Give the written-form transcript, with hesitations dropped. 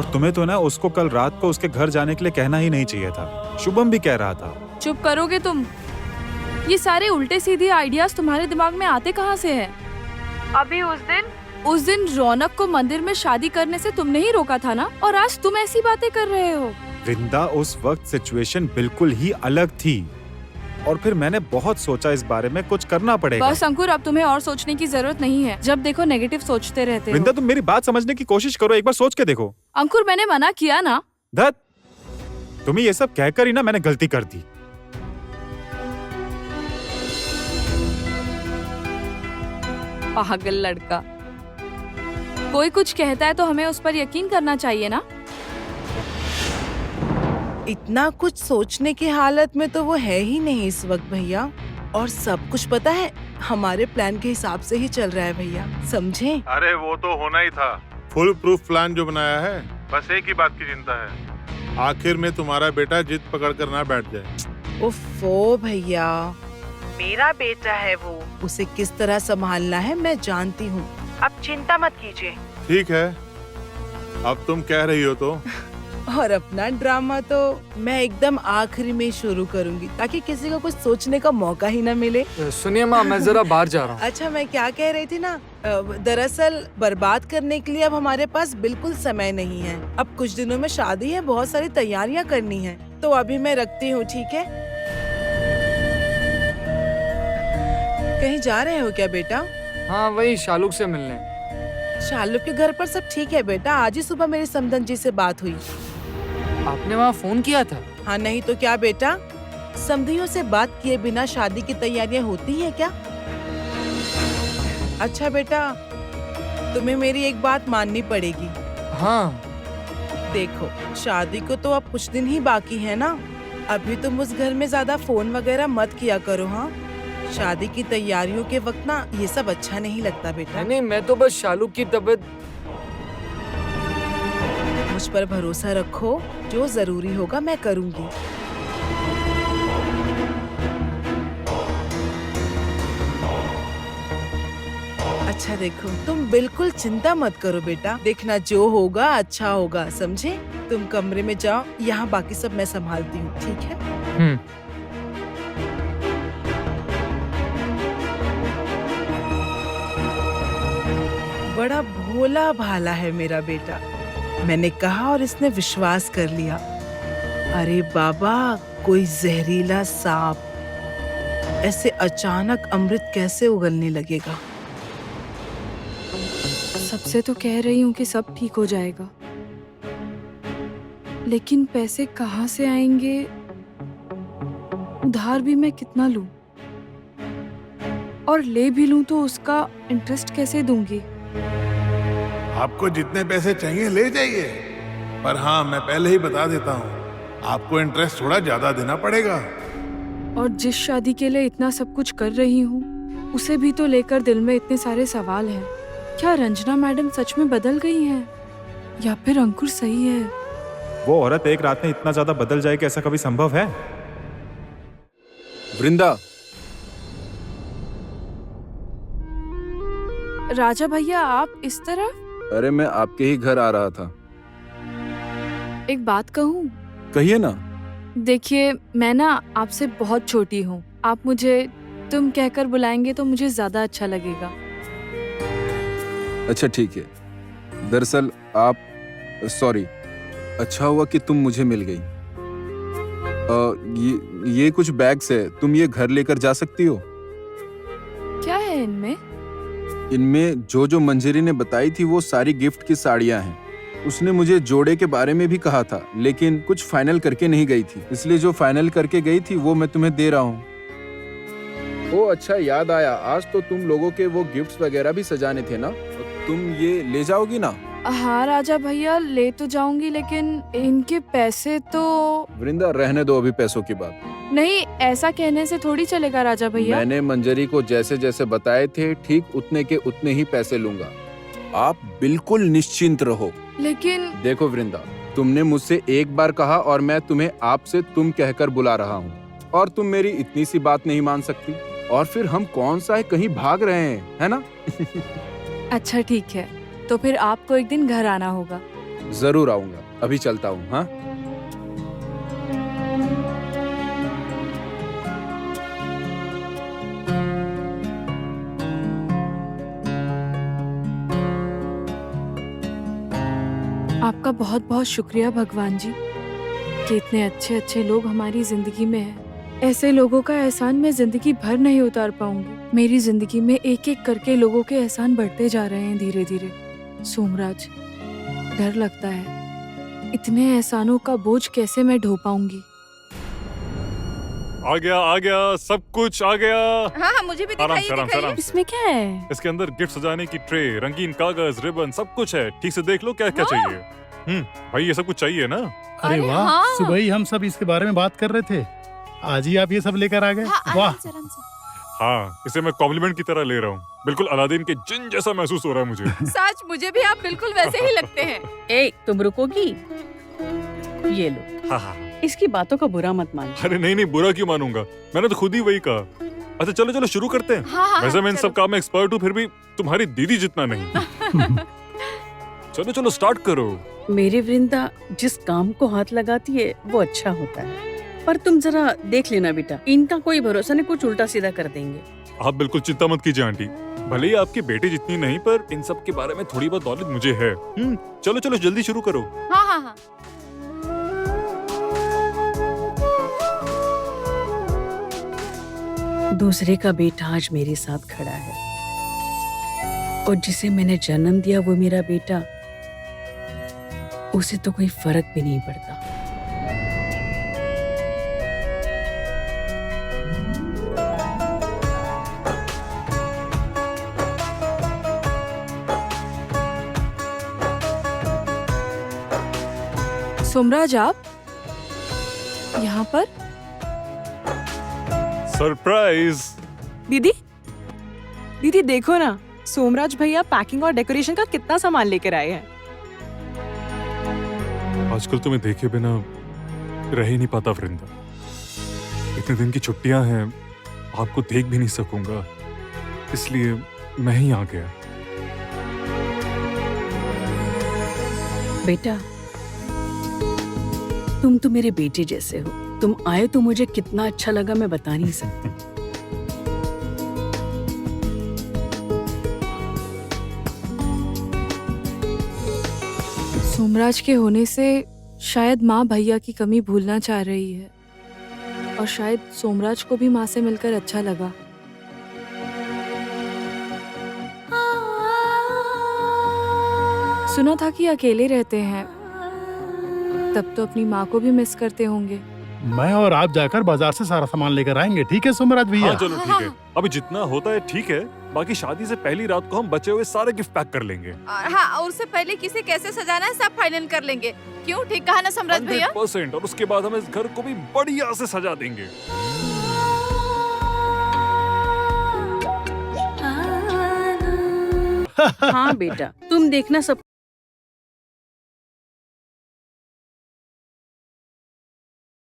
और तुम्हें तो ना उसको कल रात को उसके घर जाने के लिए कहना ही नहीं चाहिए था। शुभम भी कह रहा था। चुप करोगे तुम? ये सारे उल्टे सीधे आइडियाज तुम्हारे दिमाग में आते कहाँ से हैं? अभी उस दिन रौनक को मंदिर में शादी करने से तुमने ही रोका था ना, और आज तुम ऐसी बातें कर रहे हो। वृंदा, उस वक्त सिचुएशन बिल्कुल ही अलग थी और फिर मैंने बहुत सोचा इस बारे में, कुछ करना पड़ेगा। बस अंकुर, अब तुम्हें और सोचने की जरूरत नहीं है। जब देखो नेगेटिव सोचते रहते वृंदा, हो। तुम मेरी बात समझने की कोशिश करो, एक बार सोच के देखो। अंकुर, मैंने मना किया ना। धत, तुम्हें ये सब कहकर ही ना मैंने गलती कर दी। पागल लड़का। कोई कुछ कहता है तो हमें उस पर यकीन करना चाहिए ना। इतना कुछ सोचने की हालत में तो वो है ही नहीं इस वक्त भैया। और सब कुछ पता है हमारे प्लान के हिसाब से ही चल रहा है भैया, समझे? अरे वो तो होना ही था। फुल प्रूफ प्लान जो बनाया है, बस एक ही बात की चिंता है, आखिर में तुम्हारा बेटा जिद पकड़ कर ना बैठ जाए। ओफो भैया, मेरा बेटा है वो, उसे किस तरह संभालना है मैं जानती हूँ। अब चिंता मत कीजिए। ठीक है, अब तुम कह रही हो तो। और अपना ड्रामा तो मैं एकदम आखिरी में शुरू करूंगी, ताकि किसी को कुछ सोचने का मौका ही न मिले। सुनिए माँ, मैं जरा बाहर जा रहा हूँ। अच्छा, मैं क्या कह रही थी ना, दरअसल बर्बाद करने के लिए अब हमारे पास बिल्कुल समय नहीं है। अब कुछ दिनों में शादी है, बहुत सारी तैयारियां करनी है, तो अभी मैं रखती हूँ, ठीक है? कहीं जा रहे हो क्या बेटा? हाँ, वही शालुक से मिलने। शालुक के घर पर सब ठीक है बेटा? आज ही सुबह मेरी समधन जी से बात हुई। आपने वहाँ फोन किया था? हाँ, नहीं तो क्या बेटा, समधियों से बात किए बिना शादी की तैयारियां होती हैं क्या? अच्छा बेटा, तुम्हें मेरी एक बात माननी पड़ेगी। हाँ। देखो, शादी को तो अब कुछ दिन ही बाकी है ना, अभी तुम उस घर में ज्यादा फोन वगैरह मत किया करो। हाँ, शादी की तैयारियों के वक्त ना ये सब अच्छा नहीं लगता बेटा। नहीं, मैं तो बस शालुक की तबीयत। मुझ पर भरोसा रखो, जो जरूरी होगा मैं करूंगी। अच्छा देखो, तुम बिल्कुल चिंता मत करो बेटा, देखना जो होगा अच्छा होगा, समझे? तुम कमरे में जाओ, यहाँ बाकी सब मैं संभालती हूँ, ठीक है? बड़ा भोला भाला है मेरा बेटा, मैंने कहा और इसने विश्वास कर लिया। अरे बाबा, कोई जहरीला सांप ऐसे अचानक अमृत कैसे उगलने लगेगा? सबसे तो कह रही हूँ कि सब ठीक हो जाएगा, लेकिन पैसे कहाँ से आएंगे? उधार भी मैं कितना लूं? और ले भी लूं तो उसका इंटरेस्ट कैसे दूंगी? आपको जितने पैसे चाहिए ले जाइए, पर हाँ, मैं पहले ही बता देता हूँ, आपको इंटरेस्ट थोड़ा ज्यादा देना पड़ेगा। और जिस शादी के लिए इतना सब कुछ कर रही हूँ, उसे भी तो लेकर दिल में इतने सारे सवाल हैं। क्या रंजना मैडम सच में बदल गई हैं? या फिर अंकुर सही है? वो औरत एक रात में इतना ज्यादा बदल जाए कि ऐसा कभी संभव है? वृंदा, राजा भैया, आप इस तरह? अरे मैं आपके ही घर आ रहा था। एक बात कहूँ? कहिए ना। देखिए, मैं ना आपसे बहुत छोटी हूँ, आप मुझे तुम कहकर बुलाएंगे तो मुझे ज्यादा अच्छा लगेगा। अच्छा ठीक है। दरअसल आप, सॉरी, अच्छा हुआ कि तुम मुझे मिल गई। ये कुछ बैग्स है, तुम ये घर लेकर जा सकती हो। क्या है इनमें? इनमें जो जो मंजरी ने बताई थी वो सारी गिफ्ट की साड़ियां हैं। उसने मुझे जोड़े के बारे में भी कहा था, लेकिन कुछ फाइनल करके नहीं गई थी, इसलिए जो फाइनल करके गई थी वो मैं तुम्हें दे रहा हूँ। ओ अच्छा, याद आया, आज तो तुम लोगों के वो गिफ्ट्स वगैरह भी सजाने थे ना, तुम ये ले जाओगी ना? हाँ राजा भैया, ले तो जाऊंगी, लेकिन इनके पैसे तो। वृंदा, रहने दो अभी पैसों की बात। नहीं, ऐसा कहने से थोड़ी चलेगा राजा भैया। मैंने मंजरी को जैसे जैसे बताए थे, ठीक उतने के उतने ही पैसे लूंगा, आप बिल्कुल निश्चिंत रहो। लेकिन देखो वृंदा, तुमने मुझसे एक बार कहा और मैं तुम्हें आपसे तुम कहकर बुला रहा हूँ, और तुम मेरी इतनी सी बात नहीं मान सकती। और फिर हम कौन सा है, कहीं भाग रहे हैं, है ना? अच्छा ठीक है, तो फिर आपको एक दिन घर आना होगा। जरूर आऊंगा। अभी चलता हूँ। हाँ, आपका बहुत बहुत शुक्रिया भगवान जी कि इतने अच्छे अच्छे लोग हमारी जिंदगी में हैं। ऐसे लोगों का एहसान मैं जिंदगी भर नहीं उतार पाऊंगी। मेरी जिंदगी में एक एक करके लोगों के एहसान बढ़ते जा रहे हैं धीरे धीरे। सोमराज, डर लगता है इतने एहसानों का बोझ कैसे मैं ढो पाऊंगी। आ गया सब कुछ आ गया। हाँ मुझे भी आराम दिखाइए से, आराम से, दिखाइए। आराम से। इसमें क्या है? इसके अंदर गिफ्ट सजाने की ट्रे, रंगीन कागज, रिबन, सब कुछ है। ठीक से देख लो क्या क्या चाहिए। भाई ये सब कुछ चाहिए ना? अरे अरे वाह, हाँ। सुबह ही हम सब इसके बारे में बात कर रहे थे, आज ही आप ये सब लेकर आ गए। हाँ, वाह, आराम से, आराम से। हाँ, इसे मैं कॉम्प्लीमेंट की तरह ले रहा हूँ। बिल्कुल अलादीन के जिन जैसा महसूस हो रहा है मुझे। सच, मुझे भी आप बिल्कुल वैसे ही लगते हैं। ए, तुम रुकोगी? ये लो, हाँ हाँ। इसकी बातों का बुरा मत मान। अरे नहीं, बुरा क्यों मानूंगा, मैंने तो खुद ही वही कहा। अच्छा चलो शुरू करते हैं। हाँ, हाँ, वैसे मैं इन चलो। सब काम में एक्सपर्ट हूँ, फिर भी तुम्हारी दीदी जितना नहीं। चलो स्टार्ट करो। मेरी वृंदा जिस काम को हाथ लगाती है वो अच्छा होता है, पर तुम जरा देख लेना बेटा, इनका कोई भरोसा नहीं, कुछ उल्टा सीधा कर देंगे। आप बिल्कुल चिंता मत कीजिए आंटी, भले ही आपकी बेटी जितनी नहीं, पर इन सब के बारे में थोड़ी बहुत नॉलेज मुझे है। चलो जल्दी शुरू करो। हाँ हाँ हाँ। दूसरे का बेटा आज मेरे साथ खड़ा है, और जिसे मैंने जन्म दिया वो मेरा बेटा, उसे तो कोई फर्क भी नहीं पड़ता। सोमराज, आप यहाँ पर? सरप्राइज। दीदी, दीदी देखो ना, सोमराज भैया पैकिंग और डेकोरेशन का कितना सामान लेकर आए हैं। आजकल तुम्हें देखे बिना रह ही नहीं पाता वृंदा। इतने दिन की छुट्टियां हैं, आपको देख भी नहीं सकूंगा, इसलिए मैं ही आ गया। बेटा, तुम तो मेरे बेटे जैसे हो, तुम आए तो मुझे कितना अच्छा लगा मैं बता नहीं सकती। सोमराज के होने से शायद माँ भैया की कमी भूलना चाह रही है, और शायद सोमराज को भी माँ से मिलकर अच्छा लगा। सुना था कि अकेले रहते हैं, तब तो अपनी माँ को भी मिस करते होंगे। मैं और आप जाकर बाजार से सारा सामान लेकर आएंगे, ठीक है सोमराज भैया? हाँ चलो ठीक है, अभी जितना होता है ठीक है, बाकी शादी से पहली रात को हम बचे हुए सारे गिफ्ट पैक कर लेंगे। हाँ, और उससे पहले किसे कैसे सजाना है सब फाइनल कर लेंगे। क्यों, ठीक कहा ना सम्राट भैया? 100%। और उसके बाद हम इस घर को भी बढ़िया से सजा देंगे। हाँ बेटा, तुम देखना सब